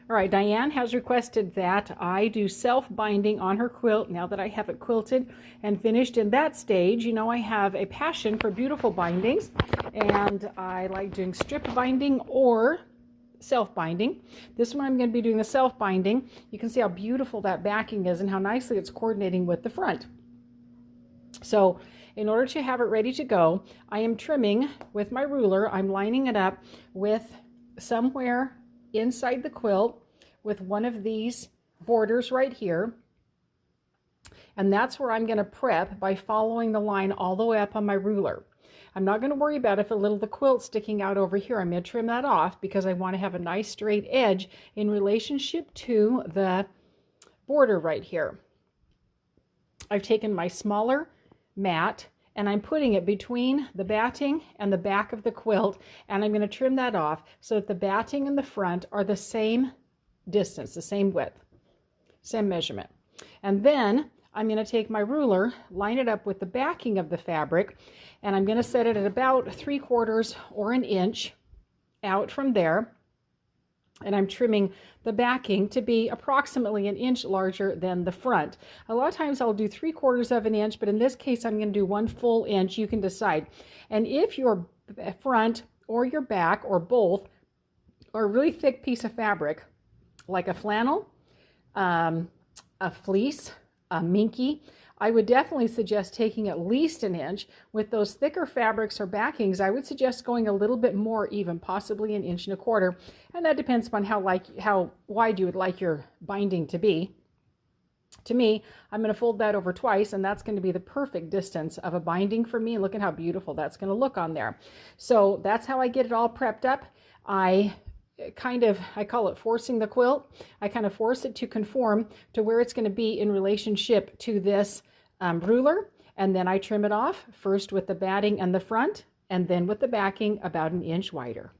All right, Diane has requested that I do self-binding on her quilt now that I have it quilted and finished. In that stage, you know, I have a passion for beautiful bindings, and I like doing strip binding or self-binding. This one I'm going to be doing the self-binding. You can see how beautiful that backing is and how nicely it's coordinating with the front. So in order to have it ready to go, I am trimming with my ruler. I'm lining it up with somewhere inside the quilt with one of these borders right here. And that's where I'm going to prep by following the line all the way up on my ruler. I'm not going to worry about if a little of the quilt sticking out over here. I'm going to trim that off because I want to have a nice straight edge in relationship to the border right here. I've taken my smaller mat and I'm putting it between the batting and the back of the quilt, and I'm going to trim that off so that the batting and the front are the same distance, the same width, same measurement. And then I'm going to take my ruler, line it up with the backing of the fabric, and I'm going to set it at about 3/4 or an inch out from there. And I'm trimming the backing to be approximately an inch larger than the front. A lot of times I'll do 3/4 of an inch, but in this case I'm going to do 1 full inch. You can decide. And if your front or your back or both are a really thick piece of fabric, like a flannel, a fleece, a minky, I would definitely suggest taking at least an inch. With those thicker fabrics or backings, I would suggest going a little bit more, even possibly 1 1/4 inches, and that depends upon how wide you would like your binding to be. To me, I'm going to fold that over twice, and that's going to be the perfect distance of a binding for me. And look at how beautiful that's going to look on there. So that's how I get it all prepped up. I call it forcing the quilt. I kind of force it to conform to where it's going to be in relationship to this ruler, and then I trim it off first with the batting and the front, and then with the backing about 1 inch wider.